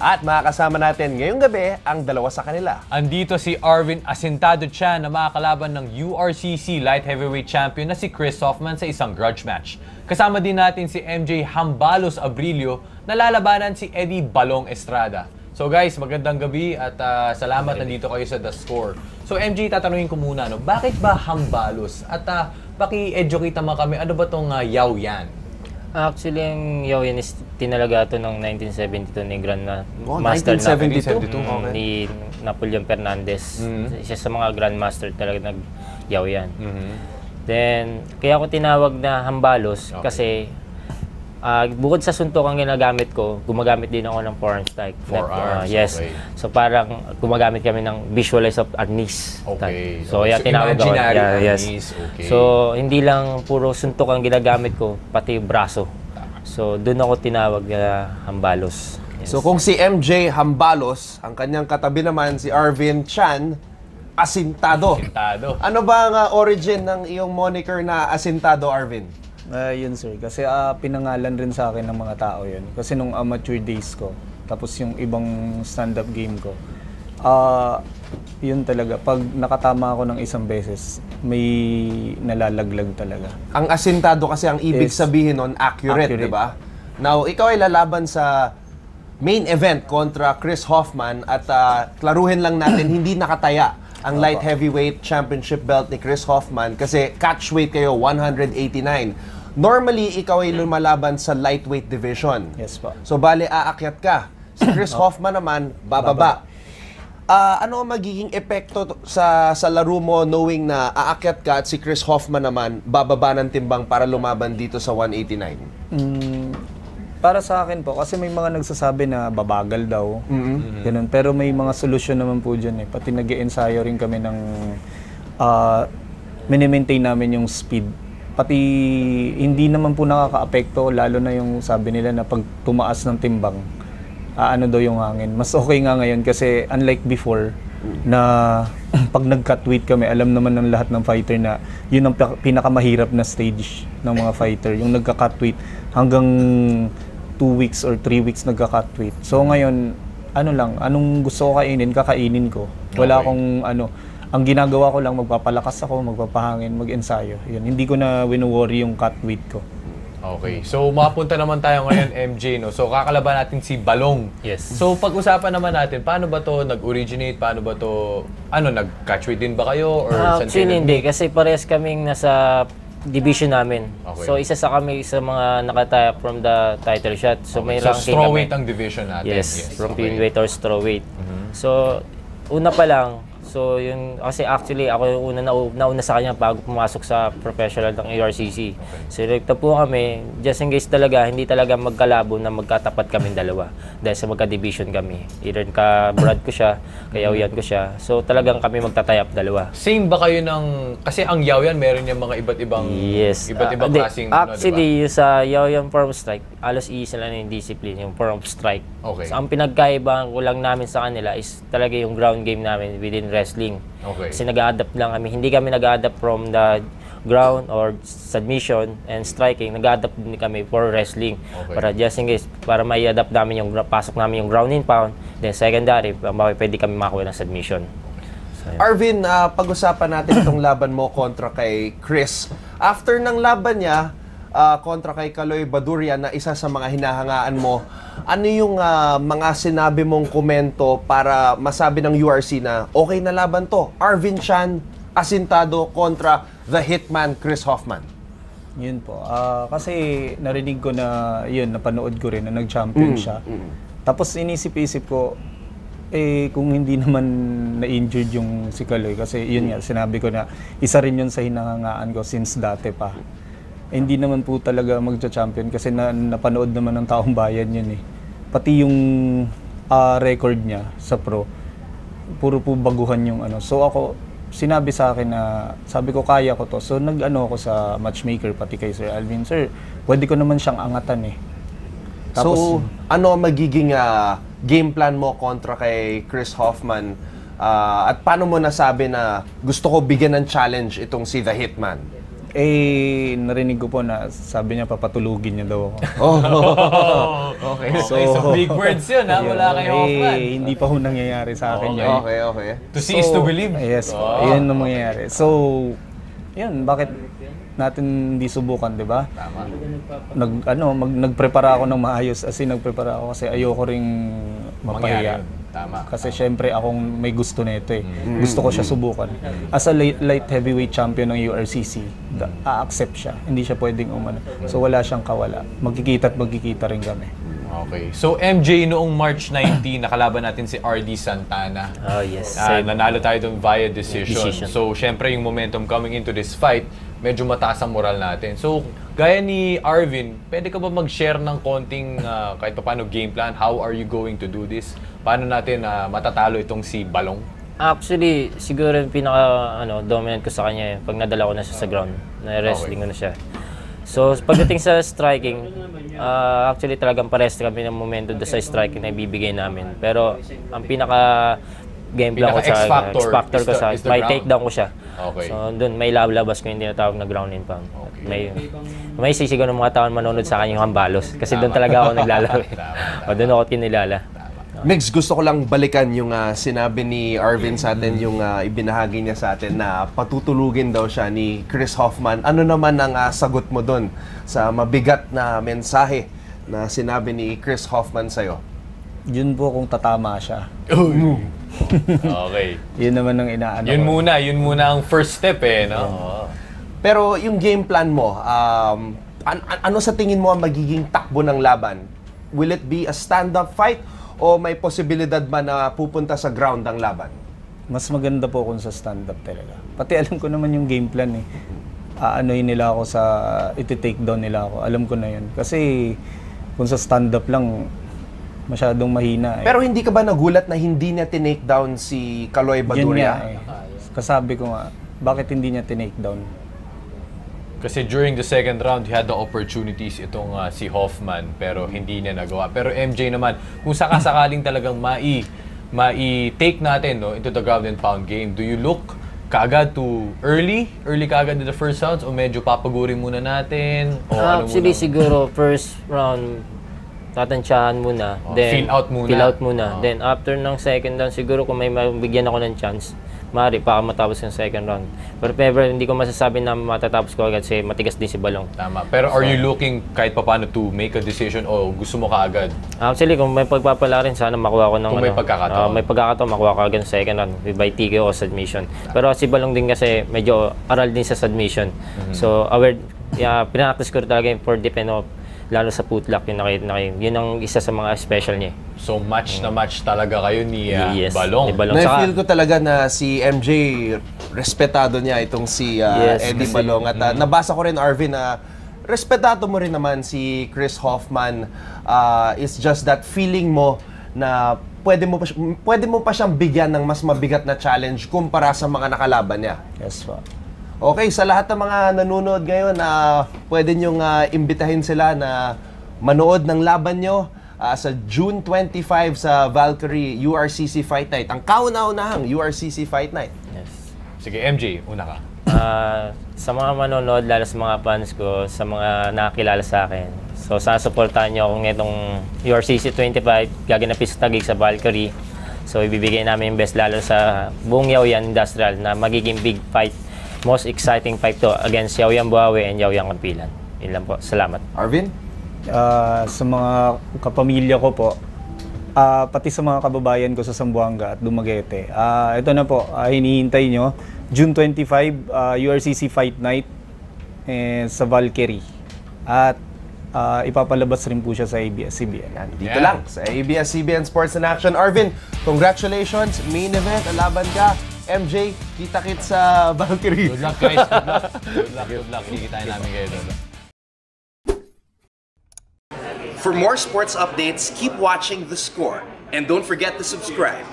At makakasama natin ngayong gabi ang dalawa sa kanila. Andito si Arvin Asintado Chan na makakalaban ng URCC Light Heavyweight Champion na si Chris Hoffman sa isang grudge match. Kasama din natin si MJ Hambalos Abrilio na lalabanan si Eddie Balong Estrada. So guys, magandang gabi at salamat nandito kayo sa The Score. So MJ, tatanungin ko muna, no, bakit ba Hambalos? At paki-educate naman kami, ano ba itong Yao Yan? Actually, ang Yao Yan is tinalaga ito noong 1972 ni Grandmaster 1972? Ni Napoleon Fernandez. Isa sa mga Grandmaster talaga nag-Yao Yan. Then, kaya ako tinawag na Hambalos kasi bukod sa suntok ang ginagamit ko, gumagamit din ako ng forearm strike. Yes. Okay. So parang gumagamit kami ng visualize of our knees. Okay. So yan tinawag ako. Yes. Okay. So hindi lang puro suntok ang ginagamit ko, pati braso. So doon ako tinawag na Hambalos. Yes. So kung si MJ Hambalos, ang kanyang katabi naman si Arvin Chan, Asintado. Asintado. Ano ba ang origin ng iyong moniker na Asintado, Arvin? Yun sir, kasi pinangalan rin sa akin ng mga tao yun. Kasi nung amateur days ko, tapos yung ibang stand-up game ko, yun talaga, pag nakatama ako ng isang beses, may nalalaglag talaga. Ang asintado kasi ang ibig sabihin nun, accurate. Di ba? Now, ikaw ay lalaban sa main event kontra Chris Hoffman at klaruhin lang natin, hindi nakataya ang light heavyweight championship belt ni Chris Hoffman kasi catch weight kayo, 189. Normally, ikaw ay lumalaban sa lightweight division. Yes po. So, bale, aakyat ka. Si Chris Hoffman naman, bababa. Ano ang magiging epekto sa laro mo knowing na aakyat ka at si Chris Hoffman naman, bababa ng timbang para lumaban dito sa 189? Para sa akin po, kasi may mga nagsasabi na babagal daw. Ganun. Pero may mga solusyon naman po dyan eh. Pati nag-i-ensayo rin kami ng mini-maintain namin yung speed. Pati hindi naman po nakaka-apekto, lalo na yung sabi nila na pag tumaas ng timbang, ano daw yung hangin. Mas okay nga ngayon kasi unlike before, na pag nag-cut weight kami, alam naman ng lahat ng fighter na yun ang pinakamahirap na stage ng mga fighter. Yung nagka-cut weight hanggang 2 weeks or 3 weeks nagka-cut weight. So ngayon, ano lang, anong gusto ko kainin, kakainin ko. Wala akong ang ginagawa ko lang, magpapalakas ako, magpapahangin, mag-ensayo. Yun, hindi ko na wino-worry yung cut weight ko. Okay. So, mapunta naman tayo ngayon, MJ, no? So, kakalaban natin si Balong. Yes. So, pag-usapan naman natin, paano ba to nag-originate? Paano ba to, nag-catch weight din ba kayo? Or actually, hindi. Kasi parehas kaming nasa division namin. Okay. So, isa sa kami sa mga nakataya from the title shot. So, may ranking strawweight ang division natin. Yes. From pinweight or strawweight. So, una pa lang, so yun, kasi actually ako yung nauna sa kanya bago pumasok sa professional ng URCC. Okay. So direkta po kami, just in case talaga, hindi talaga magkalabo na magkatapat kami dalawa. Dahil sa magka-division kami. Either ka-Brad ko siya, Yao Yan ko siya. So talagang kami magtatayap dalawa. Same ba kayo ng, kasi ang Yao Yan meron yung mga iba't ibang klaseng, actually, yung sa Yao Yan forearm strike, alos iisa lang yung discipline, yung forearm strike. Okay. So ang pinagkaibahan ko lang namin sa kanila is talaga yung ground game namin within wrestling. Okay. Kasi nag-a-adapt lang kami. Hindi kami nag-a-adapt from the ground or submission and striking. Nag-a-adapt din kami for wrestling. Okay. Para just in case, para mai-adapt namin yung pasok namin yung ground and pound. Then secondary, pwede kami makakuha ng submission. So, Arvin, pag-usapan natin itong laban mo kontra kay Chris. After ng laban niya, kontra kay Kaloy Badurian na isa sa mga hinahangaan mo, ano yung mga sinabi mong komento para masabi ng URC na okay na laban to? Arvin Chan, Asintado kontra the Hitman Chris Hoffman. Yun po. Kasi narinig ko na yun, napanood ko rin na nag-champion siya. Tapos inisip-isip ko, kung hindi naman na-injured yung si Kaloy, kasi yun nga, sinabi ko na isa rin yun sa hinahangaan ko since dati pa. Hindi naman po talaga magcha-champion kasi napanood naman ng taong bayan yun eh. Pati yung record niya sa pro, puro po baguhan yung ano. So ako, sinabi sa akin na, sabi ko kaya ko to. So nag-ano ako sa matchmaker pati kay Sir Alvin. Sir, pwede ko naman siyang angatan eh. So, Tapos, ano magiging game plan mo kontra kay Chris Hoffman? At paano mo nasabi na gusto ko bigyan ng challenge itong si The Hitman? Narinig ko po na sabi niya papatulugin niya daw ako. Okay. Okay, so big words yun ha, mula kay Hoffman. Hindi pa ho nangyayari sa akin yun. Okay. To see is to believe. Yes, yun ang mangyayari. So, yun, bakit natin hindi subukan, di ba? Tama. Nagprepara ako ng maayos, as in nagprepara ako kasi ayoko ring mapahiya. Tama. Kasi syempre akong may gusto nito eh. Gusto ko siya subukan. As a light heavyweight champion ng URCC, a-accept siya. Hindi siya pwedeng umano. So wala siyang kawala. Magkikita rin kami. Okay. So MJ, noong March 19, nakalaban natin si RD Santana. Oh, yes. Nanalo tayo doon via decision. So syempre yung momentum coming into this fight, medyo mataas ang moral natin. So gaya ni Arvin, pwede ka ba mag-share ng konting kahit pa paano game plan? How are you going to do this? Paano natin matatalo itong si Balong? Actually, siguro yung dominant ko sa kanya pag nadala ko na siya sa ground. Na-wrestling ko na siya. So, pagdating sa striking, actually talagang pares kami ng momento sa striking na ibibigay namin. Pero ang pinaka game plan ko sa X-factor ko sa may takedown ko siya. Okay. So, doon may labas ko yung tinatawag na ground and pound. Okay. May sisigaw ng mga taon manonood sa akin yung Hambalos. Kasi doon talaga ako naglalaro. O doon ako kinilala. Migs, gusto ko lang balikan yung sinabi ni Arvin sa atin, yung ibinahagi niya sa atin na patutulugin daw siya ni Chris Hoffman. Ano naman ang sagot mo doon sa mabigat na mensahe na sinabi ni Chris Hoffman sa'yo? Yun po kung tatama siya. Okay. Yun naman ang inaano Yun ko. muna ang first step no? Pero yung game plan mo, ano sa tingin mo ang magiging takbo ng laban? Will it be a stand-up fight o may posibilidad ba na pupunta sa ground ang laban? Mas maganda po kung sa stand-up talaga. Pati alam ko naman yung game plan eh. Aanoyin nila ako sa iti-take down nila ako. Alam ko na yun. Kasi kung sa stand-up lang, masyadong mahina eh. Pero hindi ka ba nagulat na hindi niya tinake down si Kaloy Yun Baduria? nga eh. Kasabi ko nga, bakit hindi niya tinake down? Kasi during the second round, he had the opportunities itong si Hoffman, pero hindi niya nagawa. Pero MJ naman, kung sakasakaling talagang mai-take natin into the ground and pound game, do you look kaagad to early kaagad in the first rounds, o medyo papagurin muna natin? O Actually, siguro first round, tatansyahan muna. Then, Fill out muna. Then, after ng second round, siguro kung may mabigyan ako ng chance, maaari pa matapos yung second round. Pero hindi ko masasabi na matatapos ko agad kasi matigas din si Balong. Tama. Pero are you looking kahit paano to make a decision o gusto mo kaagad? Actually, kung may pagpapala rin, sana makuha ko ng Kung may pagkakataon. may pagkakataon, makuha ko agad sa second round by TKO o submission. Pero si Balong din kasi medyo aral din sa submission. So, pinanaktis ko rin talaga yung for defense lalo sa putlock, yun ang isa sa mga special niya. So match na match talaga kayo ni Yes, Balong. ni Balong. Na-feel ko talaga na si MJ, respetado niya itong si Eddie kasi- Balong. At nabasa ko rin, Arvin, na respetado mo rin naman si Chris Hoffman. It's just that feeling mo na pwede mo pa siyang bigyan ng mas mabigat na challenge kumpara sa mga nakalaban niya. Yes po. Okay, sa lahat ng mga nanonood ngayon, pwede nyong imbitahin sila na manood ng laban nyo sa June 25 sa Valkyrie URCC Fight Night. Ang kauna-unahang URCC Fight Night. Yes. Sige, MJ, una ka. Sa mga manonood, lalo sa mga fans ko, sa mga nakakilala sa akin. So, sasuportahan nyo kung itong URCC 25, gaganapin sa Taguig sa Valkyrie. So, ibibigay namin yung best lalo sa buong Yaoyan Industrial na magiging big fight. Most exciting fight to against Yaoyan Buhawi and Yaoyan Kampilan. Yun lang po. Salamat. Arvin? Sa mga kapamilya ko po, pati sa mga kababayan ko sa Zamboanga at Dumaguete, ito na po, hinihintay nyo, June 25, URCC Fight Night sa Valkyrie. At ipapalabas rin po siya sa ABS-CBN. Dito lang sa ABS-CBN Sports in Action. Arvin, congratulations. Main event, laban ka. MJ, kita-kit sa Valkyrie. Good luck, guys. Good luck. Kikitahin namin kayo doon. For more sports updates, keep watching The Score. And don't forget to subscribe.